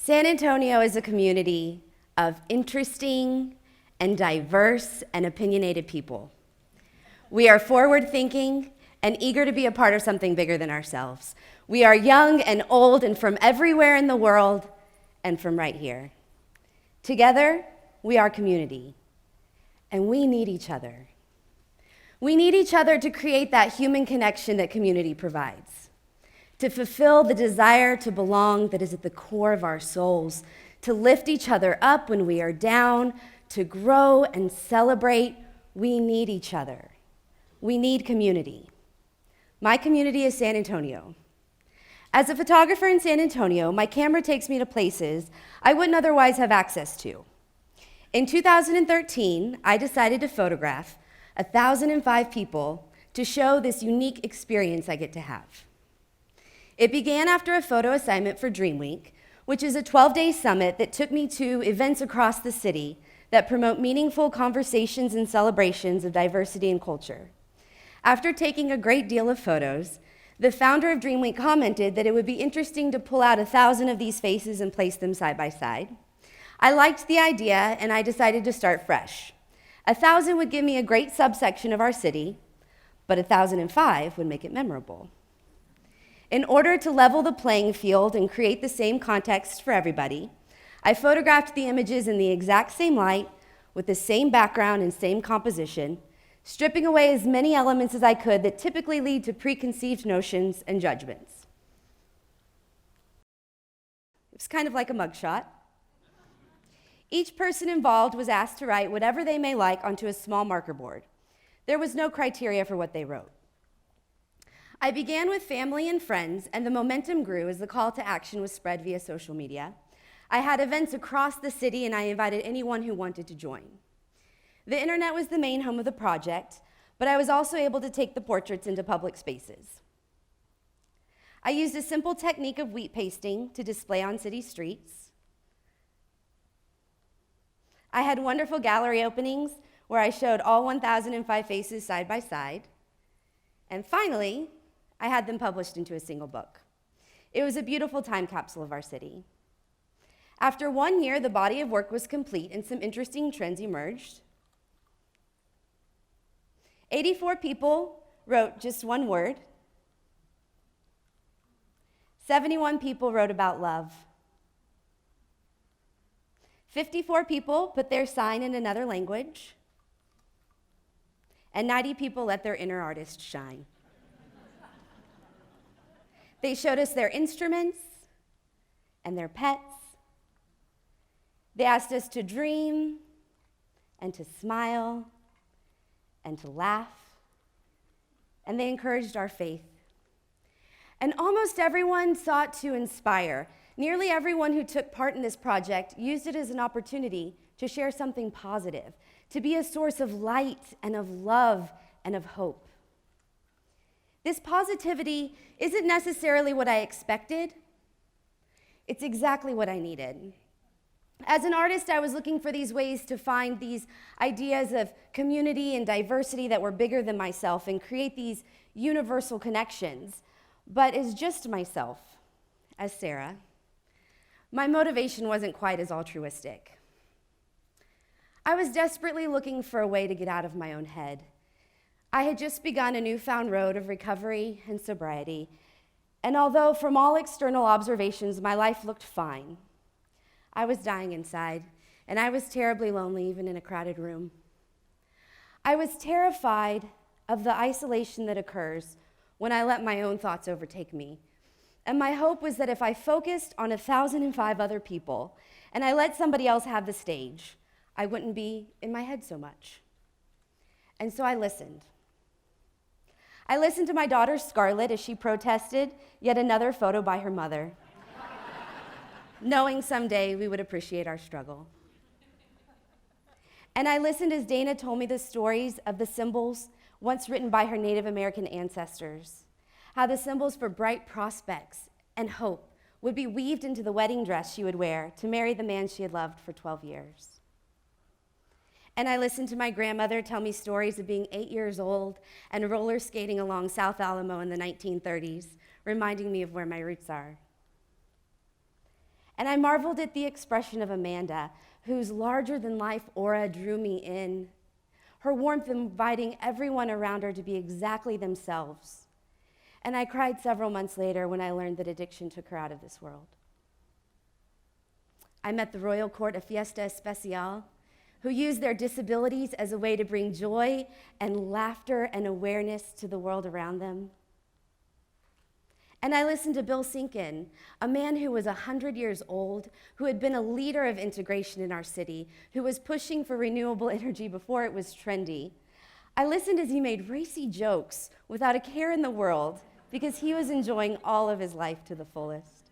San Antonio is a community of interesting and diverse and opinionated people. We are forward-thinking and eager to be a part of something bigger than ourselves. We are young and old and from everywhere in the world and from right here. Together, we are community, and we need each other. We need each other to create that human connection that community provides, to fulfill the desire to belong that is at the core of our souls, to lift each other up when we are down, to grow and celebrate. We need each other. We need community. My community is San Antonio. As a photographer in San Antonio, my camera takes me to places I wouldn't otherwise have access to. In 2013, I decided to photograph 1,005 people to show this unique experience I get to have. It began after a photo assignment for Dream Week, which is a 12-day summit that took me to events across the city that promote meaningful conversations and celebrations of diversity and culture. After taking a great deal of photos, the founder of Dream Week commented that it would be interesting to pull out 1,000 of these faces and place them side by side. I liked the idea, and I decided to start fresh. 1,000 would give me a great subsection of our city, but 1,005 would make it memorable. In order to level the playing field and create the same context for everybody, I photographed the images in the exact same light, with the same background and same composition, stripping away as many elements as I could that typically lead to preconceived notions and judgments. It was kind of like a mugshot. Each person involved was asked to write whatever they may like onto a small marker board. There was no criteria for what they wrote. I began with family and friends, and the momentum grew as the call to action was spread via social media. I had events across the city, and I invited anyone who wanted to join. The internet was the main home of the project, but I was also able to take the portraits into public spaces. I used a simple technique of wheat pasting to display on city streets. I had wonderful gallery openings where I showed all 1,005 faces side by side. And finally, I had them published into a single book. It was a beautiful time capsule of our city. After 1 year, the body of work was complete and some interesting trends emerged. 84 people wrote just one word. 71 people wrote about love. 54 people put their sign in another language. And 90 people let their inner artist shine. They showed us their instruments and their pets. They asked us to dream and to smile and to laugh, and they encouraged our faith. And almost everyone sought to inspire. Nearly everyone who took part in this project used it as an opportunity to share something positive, to be a source of light and of love and of hope. This positivity isn't necessarily what I expected. It's exactly what I needed. As an artist, I was looking for these ways to find these ideas of community and diversity that were bigger than myself and create these universal connections. But as just myself, as Sarah, my motivation wasn't quite as altruistic. I was desperately looking for a way to get out of my own head. I had just begun a newfound road of recovery and sobriety, and although from all external observations my life looked fine, I was dying inside, and I was terribly lonely even in a crowded room. I was terrified of the isolation that occurs when I let my own thoughts overtake me. And my hope was that if I focused on 1,005 other people and I let somebody else have the stage, I wouldn't be in my head so much. And so I listened. I listened to my daughter Scarlett as she protested yet another photo by her mother, knowing someday we would appreciate our struggle. And I listened as Dana told me the stories of the symbols once written by her Native American ancestors, how the symbols for bright prospects and hope would be weaved into the wedding dress she would wear to marry the man she had loved for 12 years. And I listened to my grandmother tell me stories of being 8 years old and roller skating along South Alamo in the 1930s, reminding me of where my roots are. And I marveled at the expression of Amanda, whose larger-than-life aura drew me in, her warmth inviting everyone around her to be exactly themselves. And I cried several months later when I learned that addiction took her out of this world. I met the Royal Court of Fiesta Especial, who used their disabilities as a way to bring joy and laughter and awareness to the world around them. And I listened to Bill Sinkin, a man who was 100 years old, who had been a leader of integration in our city, who was pushing for renewable energy before it was trendy. I listened as he made racy jokes without a care in the world because he was enjoying all of his life to the fullest.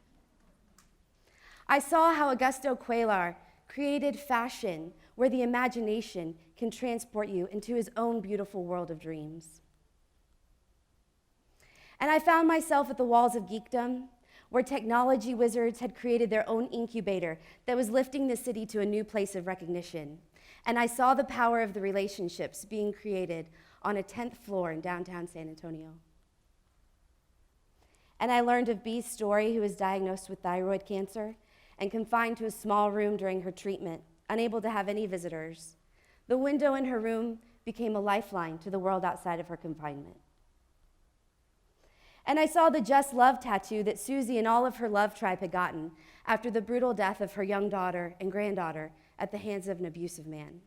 I saw how Augusto Cuellar created fashion where the imagination can transport you into his own beautiful world of dreams. And I found myself at the walls of geekdom, where technology wizards had created their own incubator that was lifting the city to a new place of recognition. And I saw the power of the relationships being created on a 10th floor in downtown San Antonio. And I learned of Bee's story, who was diagnosed with thyroid cancer and confined to a small room during her treatment, unable to have any visitors. The window in her room became a lifeline to the world outside of her confinement. And I saw the Just Love tattoo that Susie and all of her love tribe had gotten after the brutal death of her young daughter and granddaughter at the hands of an abusive man.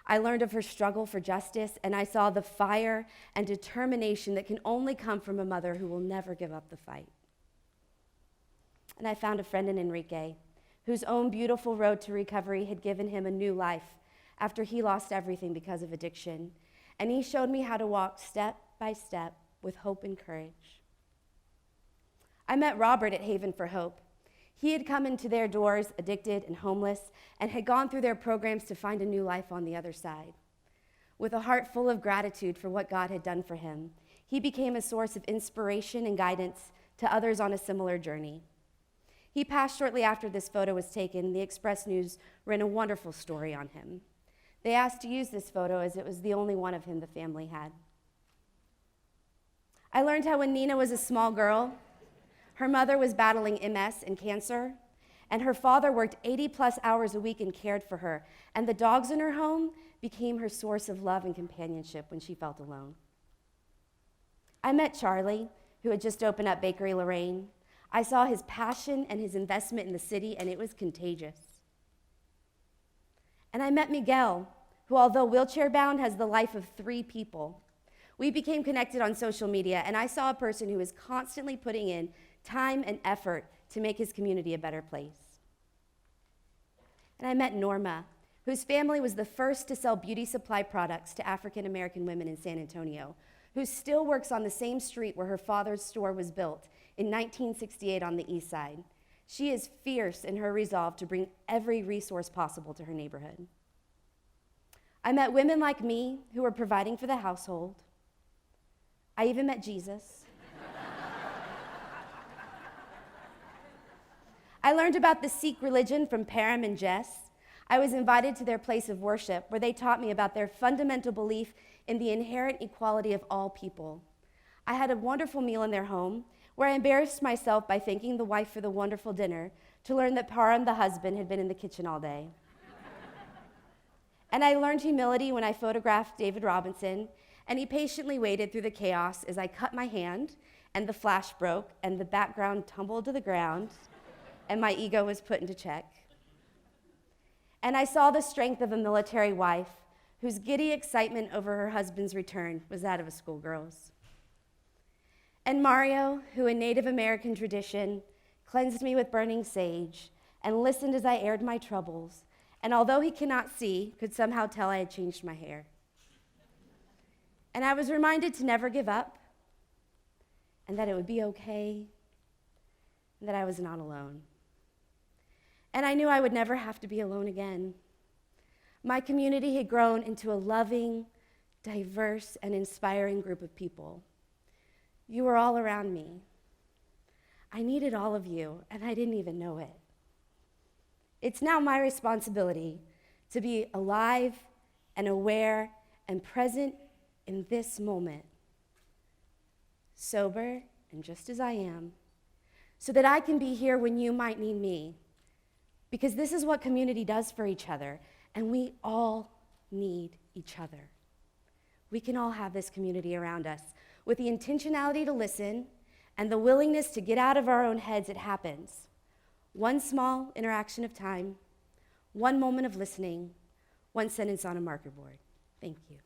I learned of her struggle for justice, and I saw the fire and determination that can only come from a mother who will never give up the fight. And I found a friend in Enrique, whose own beautiful road to recovery had given him a new life after he lost everything because of addiction. And he showed me how to walk step by step with hope and courage. I met Robert at Haven for Hope. He had come into their doors addicted and homeless and had gone through their programs to find a new life on the other side. With a heart full of gratitude for what God had done for him, he became a source of inspiration and guidance to others on a similar journey. He passed shortly after this photo was taken. The Express News ran a wonderful story on him. They asked to use this photo as it was the only one of him the family had. I learned how when Nina was a small girl, her mother was battling MS and cancer, and her father worked 80+ hours a week and cared for her, and the dogs in her home became her source of love and companionship when she felt alone. I met Charlie, who had just opened up Bakery Lorraine. I saw his passion and his investment in the city, and it was contagious. And I met Miguel, who, although wheelchair-bound, has the life of 3 people. We became connected on social media, and I saw a person who was constantly putting in time and effort to make his community a better place. And I met Norma, whose family was the first to sell beauty supply products to African American women in San Antonio, who still works on the same street where her father's store was built in 1968 on the east side. She is fierce in her resolve to bring every resource possible to her neighborhood. I met women like me who were providing for the household. I even met Jesus. I learned about the Sikh religion from Param and Jess. I was invited to their place of worship where they taught me about their fundamental belief in the inherent equality of all people. I had a wonderful meal in their home where I embarrassed myself by thanking the wife for the wonderful dinner to learn that Param, the husband, had been in the kitchen all day. And I learned humility when I photographed David Robinson, and he patiently waited through the chaos as I cut my hand, and the flash broke, and the background tumbled to the ground, and my ego was put into check. And I saw the strength of a military wife whose giddy excitement over her husband's return was that of a schoolgirl's. And Mario, who in Native American tradition cleansed me with burning sage and listened as I aired my troubles, and although he cannot see, could somehow tell I had changed my hair. And I was reminded to never give up, and that it would be okay, and that I was not alone. And I knew I would never have to be alone again. My community had grown into a loving, diverse, and inspiring group of people. You were all around me. I needed all of you, and I didn't even know it. It's now my responsibility to be alive and aware and present in this moment, sober and just as I am, so that I can be here when you might need me, Because this is what community does for each other, and we all need each other. We can all have this community around us. With the intentionality to listen and the willingness to get out of our own heads, it happens. One small interaction of time, one moment of listening, one sentence on a marker board. Thank you.